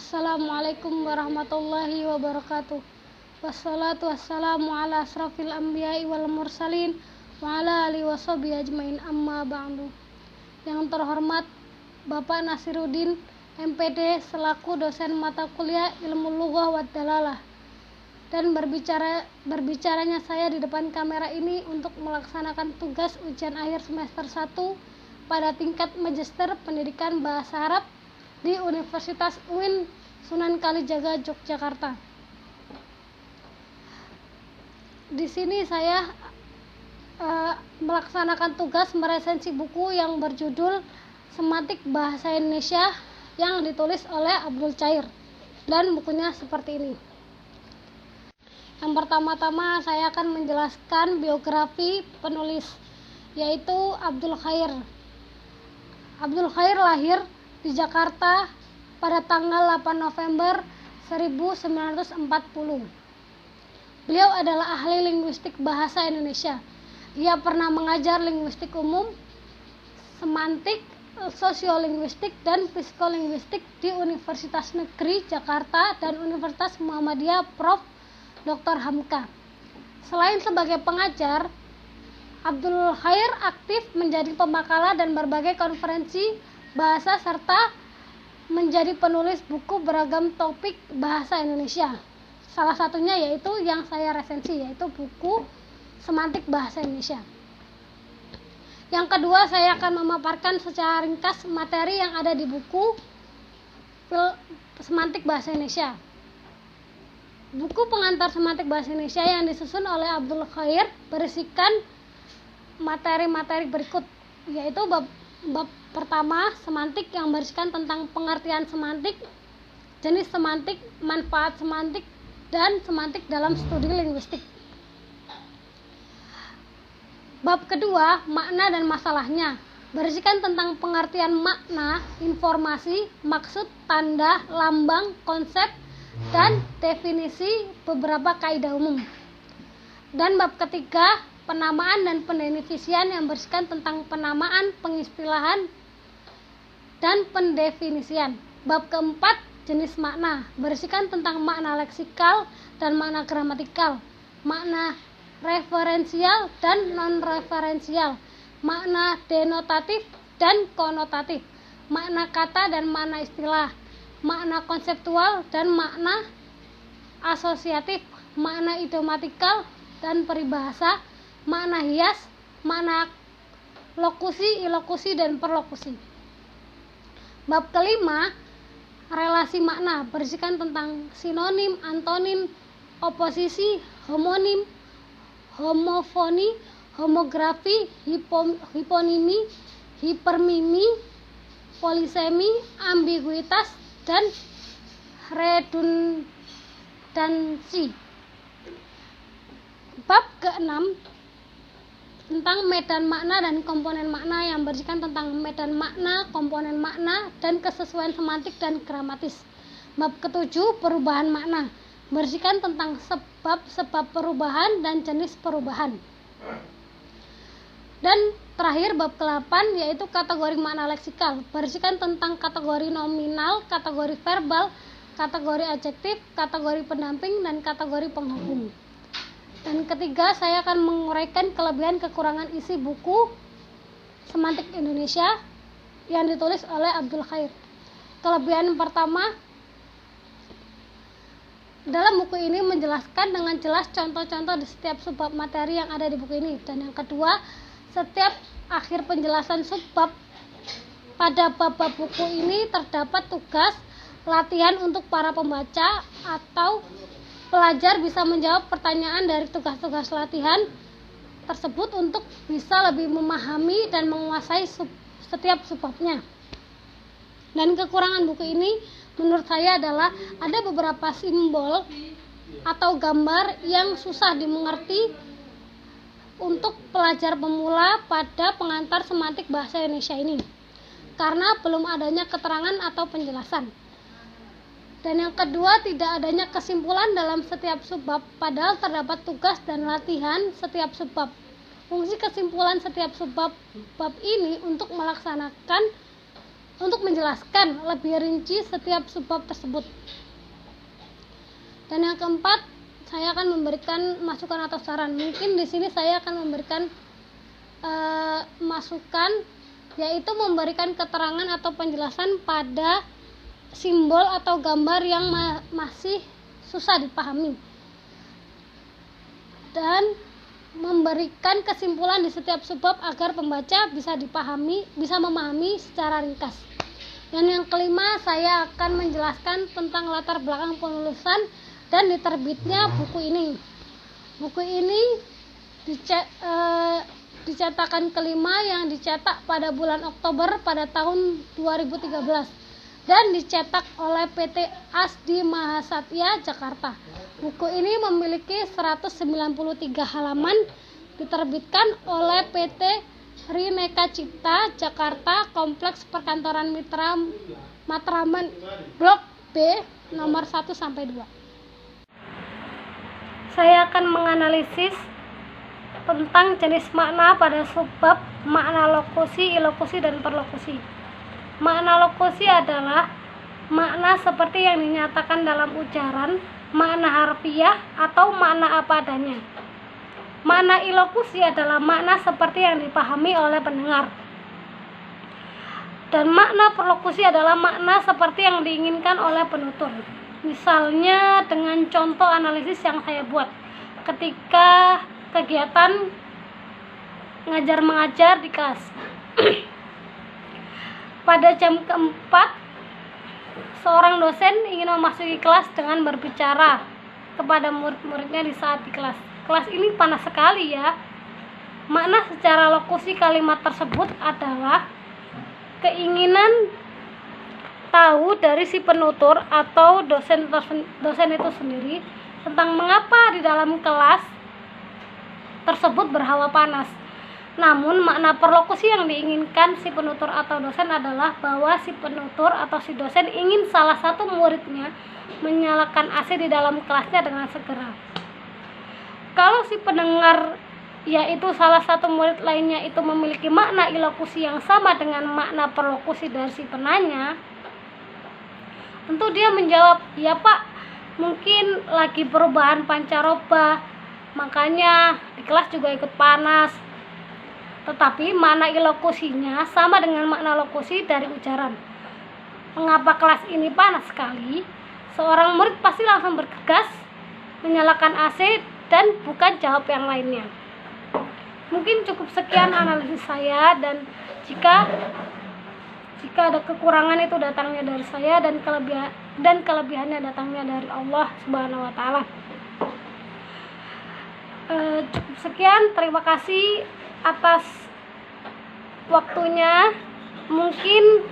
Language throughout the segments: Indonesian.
Assalamualaikum warahmatullahi wabarakatuh. Wassalatu wassalamu ala asrafil anbiya'i wal mursalin wa ala alihi washabihi ajmain, amma ba'du. Yang terhormat Bapak Nasiruddin MPD selaku dosen mata kuliah Ilmu Lughah wa Dalalah, dan berbicaranya saya di depan kamera ini untuk melaksanakan tugas ujian akhir semester 1 pada tingkat Magister Pendidikan Bahasa Arab di Universitas UIN Sunan Kalijaga, Yogyakarta. Di sini saya melaksanakan tugas meresensi buku yang berjudul Semantik Bahasa Indonesia yang ditulis oleh Abdul Chair, dan bukunya seperti ini. Yang pertama-tama saya akan menjelaskan biografi penulis, yaitu Abdul Chair. Abdul Chair lahir di Jakarta pada tanggal 8 November 1940. Beliau adalah ahli linguistik bahasa Indonesia. Ia pernah mengajar linguistik umum, semantik, sosiolinguistik, dan psikolinguistik di Universitas Negeri Jakarta dan Universitas Muhammadiyah Prof. Dr. Hamka. Selain sebagai pengajar, Abdul Chair aktif menjadi pembakalan dan berbagai konferensi bahasa serta menjadi penulis buku beragam topik bahasa Indonesia. Salah satunya yaitu yang saya resensi, yaitu buku Semantik Bahasa Indonesia. Yang kedua, saya akan memaparkan secara ringkas materi yang ada di buku Semantik Bahasa Indonesia. Buku pengantar Semantik Bahasa Indonesia yang disusun oleh Abdul Chair berisikan materi-materi berikut, yaitu bab pertama, semantik, yang berisikan tentang pengertian semantik, jenis semantik, manfaat semantik, dan semantik dalam studi linguistik. Bab kedua, makna dan masalahnya, berisikan tentang pengertian makna, informasi, maksud, tanda, lambang, konsep, dan definisi beberapa kaidah umum. Dan bab ketiga, penamaan dan pendefinisian, yang berisikan tentang penamaan, pengistilahan, dan pendefinisian. Bab keempat, jenis makna, berisikan tentang makna leksikal dan makna gramatikal, makna referensial dan non-referensial, makna denotatif dan konotatif, makna kata dan makna istilah, makna konseptual dan makna asosiatif, makna idiomatikal dan peribahasa, makna hias, makna lokusi, ilokusi, dan perlokusi. Bab kelima, relasi makna, berisikan tentang sinonim, antonim, oposisi, homonim, homofoni, homografi, hiponimi, hipermimi, polisemi, ambiguitas, dan redundansi. Bab keenam, tentang medan makna dan komponen makna, yang berisikan tentang medan makna, komponen makna, dan kesesuaian semantik dan gramatis. Bab ketujuh, perubahan makna, berisikan tentang sebab-sebab perubahan dan jenis perubahan. Dan terakhir, bab ke-8, yaitu kategori makna leksikal, berisikan tentang kategori nominal, kategori verbal, kategori adjektif, kategori pendamping, dan kategori penghubung. Dan ketiga, saya akan menguraikan kelebihan kekurangan isi buku Semantik Indonesia yang ditulis oleh Abdul Chair. Kelebihan pertama, dalam buku ini menjelaskan dengan jelas contoh-contoh di setiap subbab materi yang ada di buku ini. Dan yang kedua, setiap akhir penjelasan subbab pada bab-bab buku ini terdapat tugas latihan untuk para pembaca atau pelajar bisa menjawab pertanyaan dari tugas-tugas latihan tersebut untuk bisa lebih memahami dan menguasai setiap subbabnya. Dan kekurangan buku ini menurut saya adalah ada beberapa simbol atau gambar yang susah dimengerti untuk pelajar pemula pada pengantar semantik bahasa Indonesia ini, karena belum adanya keterangan atau penjelasan. Dan yang kedua, tidak adanya kesimpulan dalam setiap subbab, padahal terdapat tugas dan latihan setiap subbab. Fungsi kesimpulan setiap subbab ini untuk melaksanakan untuk menjelaskan lebih rinci setiap subbab tersebut. Dan yang keempat, saya akan memberikan masukan atau saran. Mungkin di sini saya akan memberikan masukan, yaitu memberikan keterangan atau penjelasan pada simbol atau gambar yang masih susah dipahami, dan memberikan kesimpulan di setiap subbab agar pembaca bisa memahami secara ringkas. Dan yang kelima, saya akan menjelaskan tentang latar belakang penulisan dan diterbitnya buku ini. Buku ini dicetakan kelima yang dicetak pada bulan Oktober pada tahun 2013 dan dicetak oleh PT Asdi Mahasatya Jakarta. Buku ini memiliki 193 halaman, diterbitkan oleh PT Rineka Cipta Jakarta, Kompleks Perkantoran Mitra Matraman, Blok B nomor 1 sampai 2. Saya akan menganalisis tentang jenis makna pada subbab makna lokusi, ilokusi, dan perlokusi. Makna lokusi adalah makna seperti yang dinyatakan dalam ujaran, makna harfiah, atau makna apa adanya. Makna ilokusi adalah makna seperti yang dipahami oleh pendengar. Dan makna perlokusi adalah makna seperti yang diinginkan oleh penutur. Misalnya dengan contoh analisis yang saya buat ketika kegiatan ngajar-mengajar di kelas. Pada jam keempat, seorang dosen ingin memasuki kelas dengan berbicara kepada murid-muridnya di saat di kelas. Kelas ini panas sekali ya. Makna secara lokusi kalimat tersebut adalah keinginan tahu dari si penutur atau dosen itu sendiri tentang mengapa di dalam kelas tersebut berhawa panas. Namun makna perlokusi yang diinginkan si penutur atau dosen adalah bahwa si penutur atau si dosen ingin salah satu muridnya menyalakan AC di dalam kelasnya dengan segera. Kalau si pendengar, yaitu salah satu murid lainnya, itu memiliki makna ilokusi yang sama dengan makna perlokusi dari si penanya, tentu dia menjawab, "Ya Pak, mungkin lagi perubahan pancaroba, makanya di kelas juga ikut panas." Tetapi makna ilokusinya sama dengan makna lokusi dari ujaran. Mengapa kelas ini panas sekali? Seorang murid pasti langsung bergegas menyalakan AC dan bukan jawab yang lainnya. Mungkin cukup sekian analisis saya, dan jika ada kekurangan itu datangnya dari saya, dan kelebihannya datangnya dari Allah Subhanahu wa taala. Cukup sekian, terima kasih atas waktunya. Mungkin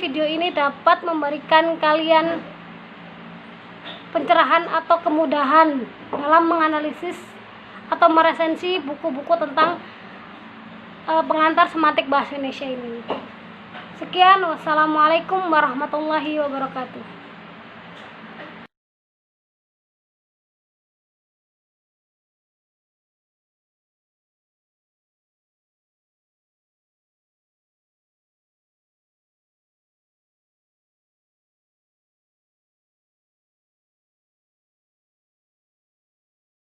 video ini dapat memberikan kalian pencerahan atau kemudahan dalam menganalisis atau meresensi buku-buku tentang pengantar semantik bahasa Indonesia ini. Sekian, wassalamualaikum warahmatullahi wabarakatuh.